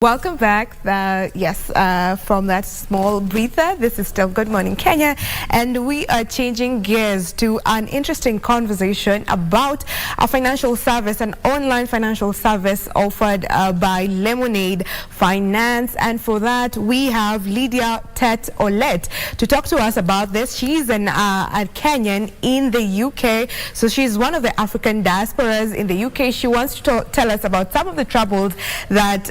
Welcome back. From that small breather, this is still Good Morning Kenya, and we are changing gears to an interesting conversation about a financial service, an online financial service offered by Lemonade Finance. And for that, we have Lydia Tett Olet to talk to us about this. She's a Kenyan in the UK, so she's one of the African diasporas in the UK. She wants to tell us about some of the troubles that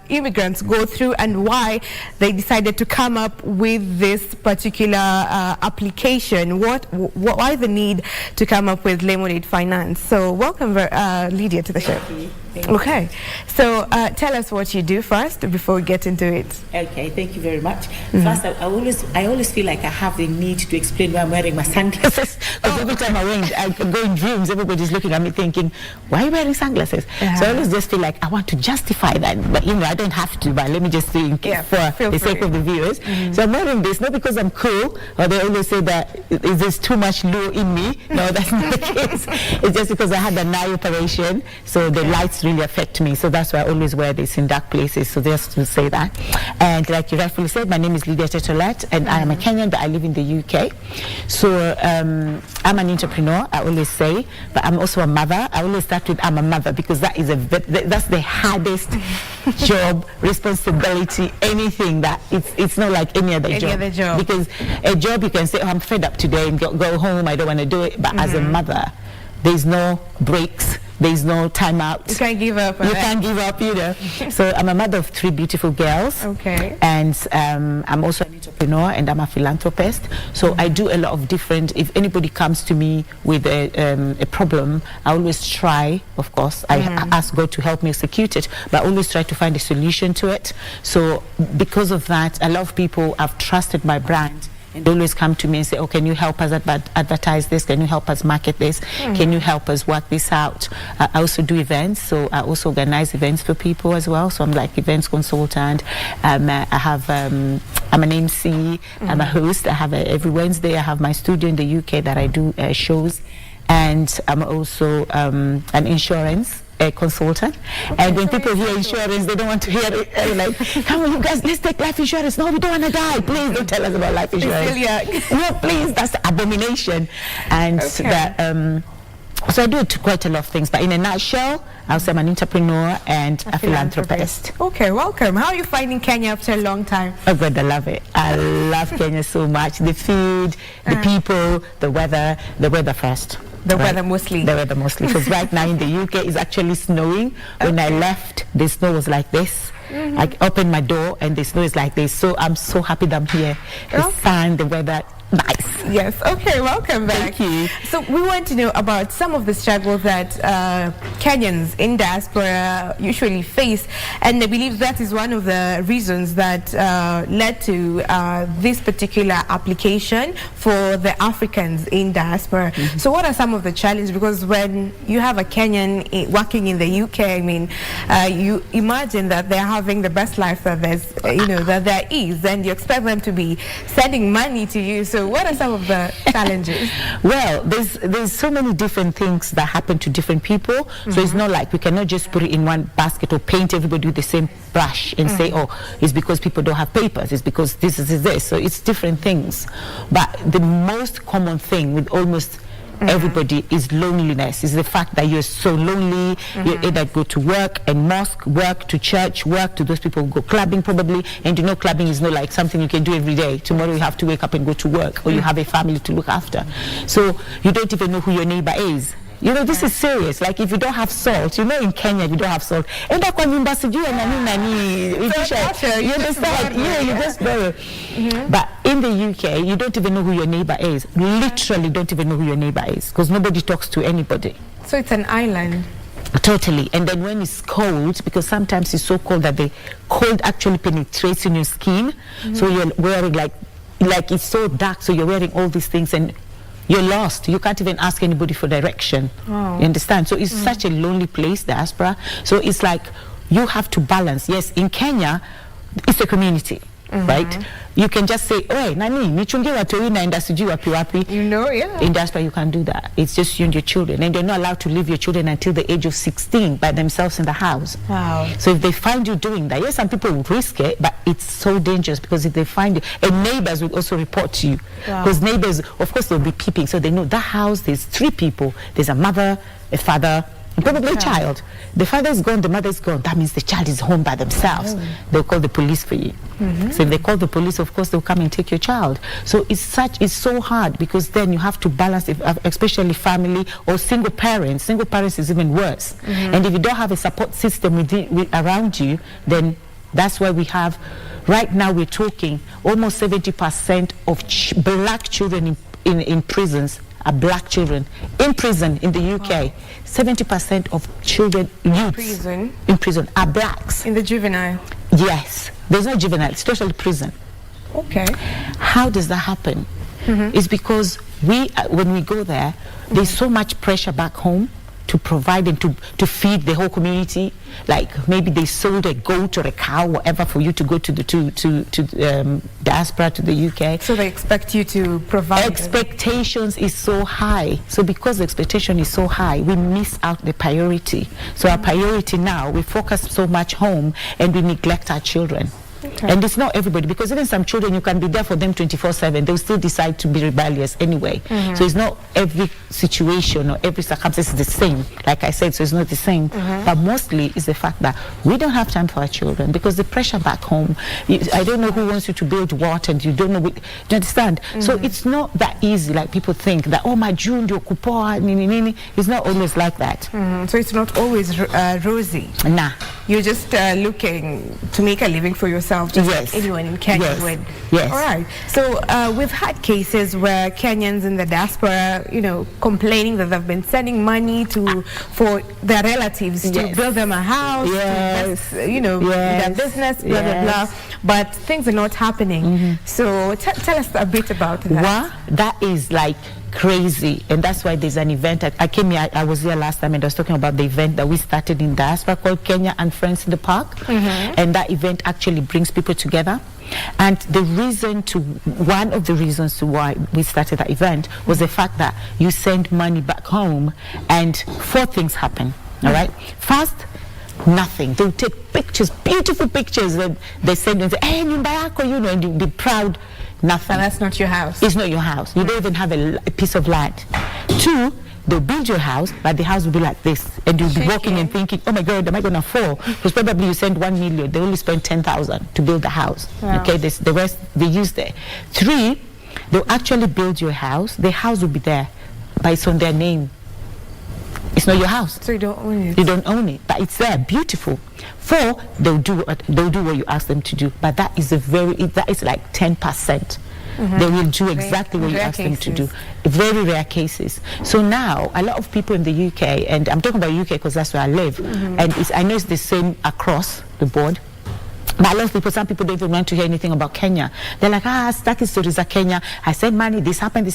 immigrants go through and why they decided to come up with this particular application. Why the need to come up with Lemonade Finance? So welcome, Lydia, to the show. Thank you. Okay, so tell us what you do first before we get into it. Okay, thank you very much. First, I always feel like I have the need to explain why I'm wearing my sunglasses. Because every time I go in dreams, everybody's looking at me thinking, why are you wearing sunglasses? So I always just feel like I want to justify that, but I don't have to, but let me just say for the sake of the viewers. So I'm wearing this not because I'm cool, or they always say that is this too much lure in me? No, that's not the case. It's just because I had an eye operation, so the lights really affect me, so that's why I always wear this in dark places. So just to say that. And like you rightfully said, my name is Lydia Tett Olet, and I am a Kenyan, but I live in the UK. So I'm an entrepreneur, I always say, but I'm also a mother. I always start with I'm a mother because that is that's the hardest job, responsibility, anything that it's not like any other job. Because a job you can say, oh, I'm fed up today and go home, I don't want to do it. But as a mother, there's no breaks. There's no time out. You can't give up. You can't give up, So I'm a mother of 3 beautiful girls. Okay. And I'm also an entrepreneur and I'm a philanthropist. So I do a lot of different. If anybody comes to me with a problem, I always try. Of course, I ask God to help me execute it, but I always try to find a solution to it. So because of that, a lot of people have trusted my brand. And they always come to me and say, oh, can you help us advertise this? Can you help us market this? Can you help us work this out? I also do events, so I also organize events for people as well. So I'm like events consultant. I'm an MC, I'm a host. I have every Wednesday, I have my studio in the UK that I do shows. And I'm also an insurance consultant. And when people hear insurance, they don't want to hear it. Like, come on, you guys, let's take life insurance. No, we don't want to die. Please don't tell us about life insurance. No, please, that's abomination. And that, so I do quite a lot of things, but in a nutshell, I'll say I'm an entrepreneur and a philanthropist. Okay, welcome. How are you finding Kenya after a long time? Oh God, I love it. I love Kenya so much. The food, the people, the weather first. The weather mostly. The weather mostly. Because right now in the UK, it's actually snowing. When I left, the snow was like this. I opened my door and the snow is like this. So I'm so happy that I'm here. The sun, the weather, nice. Yes. Okay, welcome back. Thank you. So we want to know about some of the struggles that Kenyans in diaspora usually face, and I believe that is one of the reasons that led to this particular application for the Africans in diaspora. So what are some of the challenges? Because when you have a Kenyan working in the UK, I mean, you imagine that they're having the best life that there's, that there is, and you expect them to be sending money to you. So what are some of the challenges? Well, there's so many different things that happen to different people. So it's not like we cannot just put it in one basket or paint everybody with the same brush and say, oh, it's because people don't have papers. It's because this is this. So it's different things. But the most common thing with almost everybody is loneliness. Is the fact that you're so lonely. You either go to work and mosque, work to church, work to those people who go clubbing probably, and clubbing is not like something you can do every day. Tomorrow you have to wake up and go to work, or you have a family to look after. So you don't even know who your neighbor is. This is serious. Like if you don't have salt, in Kenya if you don't have salt, you understand? You just borrow. But in the UK, you don't even know who your neighbor is. Literally don't even know who your neighbor is, because nobody talks to anybody. So it's an island. Totally. And then when it's cold, because sometimes it's so cold that the cold actually penetrates in your skin, so you're wearing like it's so dark, so you're wearing all these things and you're lost. You can't even ask anybody for direction. You understand? So it's such a lonely place, diaspora. So it's like you have to balance. Yes, in Kenya, it's a community. right? You can just say, "Oh, nani, nichunge watu na indasiji wapi wapi." You know, yeah. In diaspora, you can't do that. It's just you and your children, and you're not allowed to leave your children until the age of 16 by themselves in the house. Wow. So if they find you doing that, yes, some people will risk it, but it's so dangerous because if they find you, and neighbors will also report to you, because neighbors, of course, they'll be peeping, so they know that house. There's 3 people. There's a mother, a father, and probably a child. The father is gone, the mother is gone. That means the child is home by themselves. They'll call the police for you. So if they call the police, of course, they'll come and take your child. So it's so hard, because then you have to balance, especially family or single parents. Single parents is even worse. And if you don't have a support system around you, then that's why we have, right now we're talking, almost 70% of black children in prisons are black children in prison in the UK. 70% of children in prison are blacks. In the juvenile? Yes. There's no juvenile, it's totally prison. Okay. How does that happen? It's because when we go there, there's so much pressure back home to provide and to feed the whole community. Like maybe they sold a goat or a cow, whatever, for you to go to the diaspora, to the UK. So they expect you to provide. Expectations is so high. So because the expectation is so high, we miss out the priority. So our priority now, we focus so much home and we neglect our children. Okay. And it's not everybody, because even some children, you can be there for them 24/7, they'll still decide to be rebellious anyway. So it's not every situation or every circumstance is the same, like I said, so it's not the same. But mostly it's the fact that we don't have time for our children, because the pressure back home, I don't know who wants you to build what, and you don't know, do you understand? So it's not that easy like people think, that, oh, my June, kupoa, nini, nini. It's not always like that. So it's not always rosy. Nah. You're just looking to make a living for yourself, just like anyone in Kenya would. Yes. All right. So we've had cases where Kenyans in the diaspora, complaining that they've been sending money for their relatives to build them a house, to invest, their business, blah, blah, blah. But things are not happening. So tell us a bit about that. Well, that is like crazy, and that's why there's an event. I came here, I was here last time, and I was talking about the event that we started in diaspora called Kenya and Friends in the Park. And that event actually brings people together. And one of the reasons to why we started that event was the fact that you send money back home and 4 things happen. All right. First, nothing. They'll take pictures, beautiful pictures, and they send and say, "Hey, nyumba yako," and you'll be proud. Nothing. And that's not your house. It's not your house. You don't even have a piece of land. 2, they'll build your house, but the house will be like this, and you'll be walking and thinking, "Oh my God, am I gonna fall?" Because probably you send 1 million, they only spend 10,000 to build the house. Okay, the rest they use there. 3, they'll actually build your house. The house will be there, but it's on their name. It's not your house. So you don't own it. You don't own it, but it's there, beautiful. 4, they'll do what you ask them to do, but that is like 10%. They will do exactly what you ask them to do. Very rare cases. So now a lot of people in the UK, and I'm talking about UK because that's where I live, and I know it's the same across the board. But a lot of people, some people don't even want to hear anything about Kenya. They're like, stucky stories are Kenya. I sent money, this happened.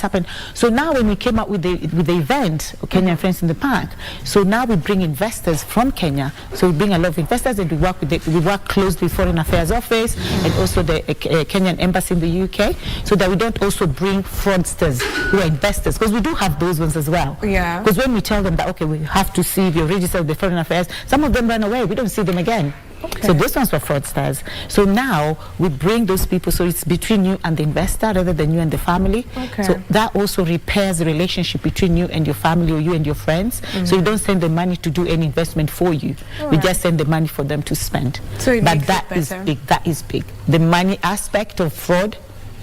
So now when we came up with the event, Kenya and Friends in the Park, so now we bring investors from Kenya. So we bring a lot of investors, and we work closely with Foreign Affairs Office and also the Kenyan Embassy in the UK, so that we don't also bring fraudsters who are investors, because we do have those ones as well. Yeah. Because when we tell them that, okay, we have to see if you're registered with the Foreign Affairs, some of them run away. We don't see them again. Okay. So those ones were fraudsters. So now we bring those people, so it's between you and the investor rather than you and the family. Okay. So that also repairs the relationship between you and your family, or you and your friends. So you don't send the money to do any investment for you. We just send the money for them to spend. So but that is big. That is big. The money aspect of fraud,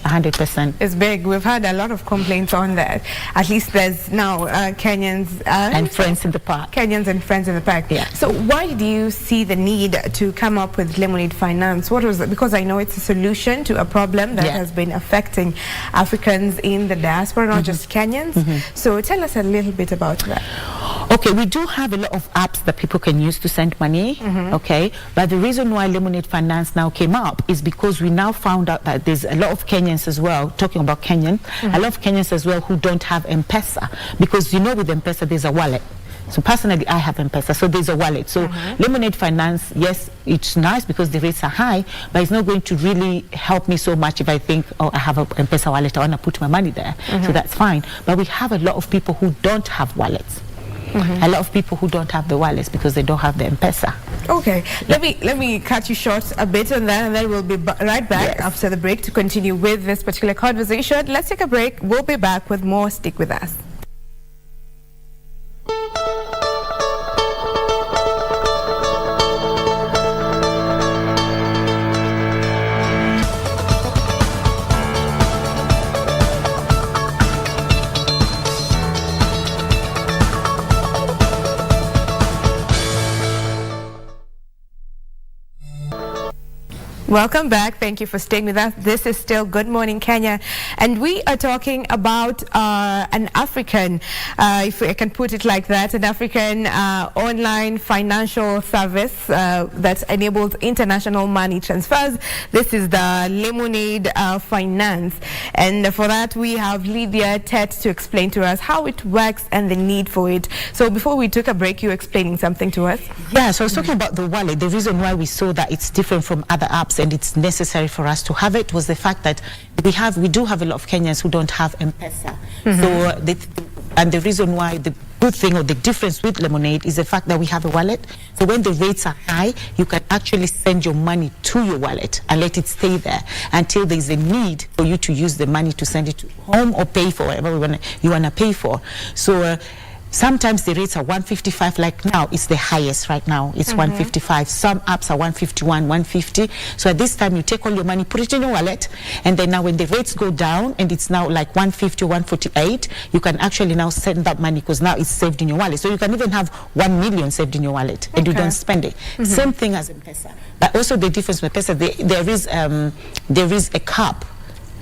100%. It's big. We've had a lot of complaints on that. At least there's now Kenyans and Friends in the Park. Kenyans and Friends in the Park. Yeah. So why do you see the need to come up with Lemonade Finance? What was it? Because I know it's a solution to a problem that has been affecting Africans in the diaspora, not just Kenyans. So tell us a little bit about that. Okay, we do have a lot of apps that people can use to send money, okay? But the reason why Lemonade Finance now came up is because we now found out that there's a lot of Kenyans as well, talking about Kenyan, a lot of Kenyans as well who don't have M-Pesa. Because with M-Pesa there's a wallet. So personally, I have M-Pesa, so there's a wallet. So Lemonade Finance, yes, it's nice because the rates are high, but it's not going to really help me so much if I think, oh, I have a M-Pesa wallet, I want to put my money there. So that's fine. But we have a lot of people who don't have wallets. A lot of people who don't have the wallets because they don't have the M-Pesa. Okay, let me cut you short a bit on that, and then we'll be right back after the break to continue with this particular conversation. Let's take a break. We'll be back with more. Stick with us. Welcome back. Thank you for staying with us. This is still Good Morning Kenya, and we are talking about an African, if I can put it like that, an African online financial service that enables international money transfers. This is the Lemonade Finance, and for that we have Lydia Tett to explain to us how it works and the need for it. So before we took a break, you were explaining something to us. Yeah, so I was talking about the wallet. The reason why we saw that it's different from other apps and it's necessary for us to have it was the fact that we do have a lot of Kenyans who don't have M-Pesa. So and the reason why, the good thing or the difference with Lemonade is the fact that we have a wallet. So when the rates are high, you can actually send your money to your wallet and let it stay there until there's a need for you to use the money to send it to home or pay for whatever you want to pay for. So sometimes the rates are 155, like now it's the highest right now, it's 155. Some apps are 151, 150. So at this time you take all your money, put it in your wallet, and then now when the rates go down and it's now like 150, 148, you can actually now send that money because now it's saved in your wallet. So you can even have 1 million saved in your wallet and you don't spend it. Same thing as M-Pesa. But also the difference with M-Pesa, there is a cap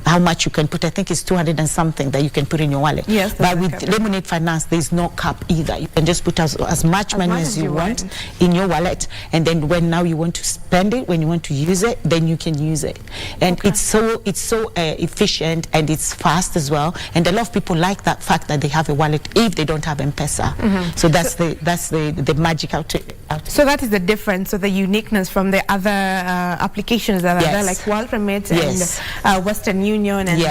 how much you can put. I think it's 200 and something that you can put in your wallet. Yes, but with Lemonade Finance, there's no cap either. You can just put as much money as you want in your wallet, and then when now you want to spend it, when you want to use it, then you can use it. And it's so efficient and it's fast as well. And a lot of people like that fact that they have a wallet if they don't have M-Pesa. So that's the magic out it. So that is the difference, so the uniqueness from the other applications that are there, like World Remit and Western Union and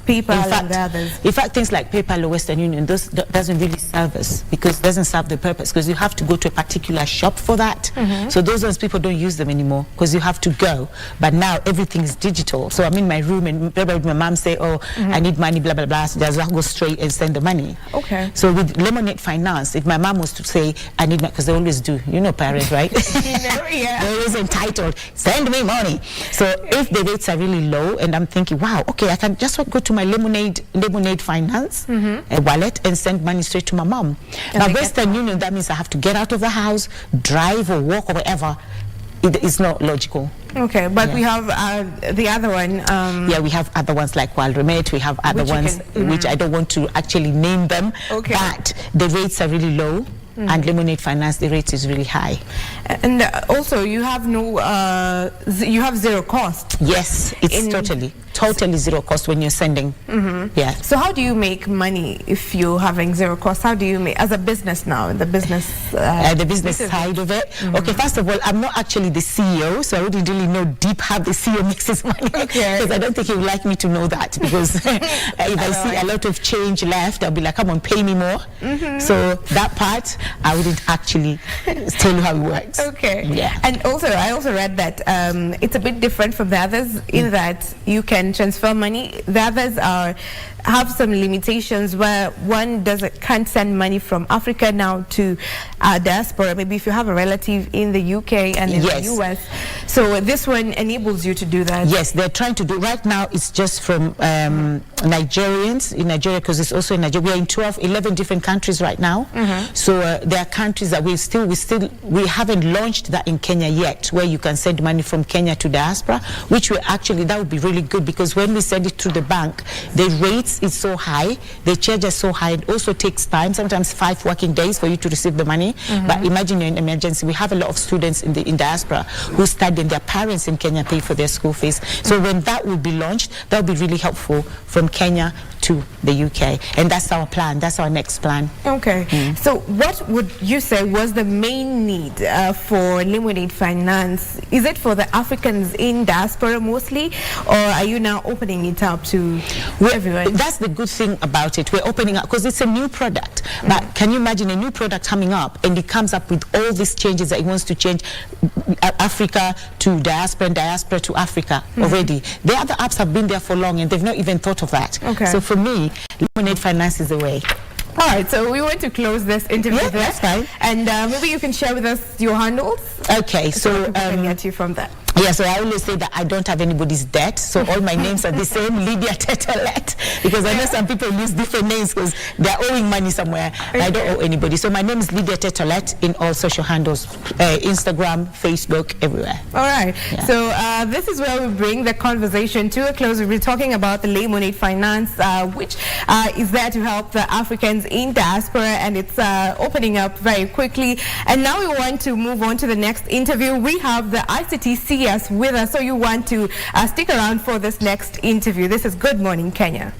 PayPal and the others. In fact, things like PayPal or Western Union, those doesn't really serve us because it doesn't serve the purpose, because you have to go to a particular shop for that. So those ones, people don't use them anymore because you have to go. But now everything is digital. So I'm in my room and my mom say, oh, I need money, blah, blah, blah. So just go straight and send the money. Okay. So with Lemonade Finance, if my mom was to say, I need money, because they always do, you know, parents, right? They're always entitled, send me money. So if the rates are really low and I'm thinking, wow, okay, I can just go to my Lemonade Finance wallet and send money straight to my mom. Now Western Union, that means I have to get out of the house, drive or walk or whatever. It is not logical. Okay, but we have the other one. Yeah, we have other ones like World Remit. We have other ones which I don't want to actually name them. Okay. But the rates are really low. And Lemonade Finance, the rate is really high. And also, you have you have zero cost. Yes, it's totally zero cost when you're sending. Yeah. So how do you make money if you're having zero cost? How do you make, as a business now, the business side of it? Okay, first of all, I'm not actually the CEO, so I wouldn't really know deep how the CEO makes his money. Because I don't think he would like me to know that, because if I see a lot of change left, I'll be like, come on, pay me more. So that part, I wouldn't actually tell you how it works. Okay. Yeah. And also, I also read that it's a bit different from the others in that you can transfer money. The others have some limitations where one can't send money from Africa now to diaspora. Maybe if you have a relative in the UK and in the US. So this one enables you to do that. Yes, they're trying to do. Right now, it's just from Nigerians in Nigeria, because it's also in Nigeria. We are in 11 different countries right now. So there are countries that we haven't launched that in Kenya yet, where you can send money from Kenya to diaspora, which that would be really good, because when we send it through the bank, the rates is so high, the charge is so high. It also takes time, sometimes 5 working days for you to receive the money. But imagine you're in emergency. We have a lot of students in diaspora who study and their parents in Kenya pay for their school fees. So when that will be launched, that will be really helpful from Kenya to the UK, and that's our plan. That's our next plan. Okay. So what would you say was the main need for Lemonade Finance? Is it for the Africans in diaspora mostly, or are you now opening it up to everyone? That's the good thing about it. We're opening up because it's a new product. But can you imagine a new product coming up and it comes up with all these changes that it wants to change Africa to diaspora and diaspora to Africa already? The other apps have been there for long and they've not even thought of that. Okay. So for me, Lemonade Finance is the way. All right, so we want to close this interview there. That's fine. And maybe you can share with us your handles. Okay, so we can get you from that. Yeah, so I always say that I don't have anybody's debt, so all my names are the same, Lydia Tett Olet, because I know some people use different names because they're owing money somewhere. Okay. I don't owe anybody. So my name is Lydia Tett Olet in all social handles, Instagram, Facebook, everywhere. All right. Yeah. So this is where we bring the conversation to a close. We're talking about the Lemonade Finance, which is there to help the Africans in diaspora, and it's opening up very quickly. And now we want to move on to the next interview. We have the ICT CS with us, so you want to stick around for this next interview. This is Good Morning Kenya.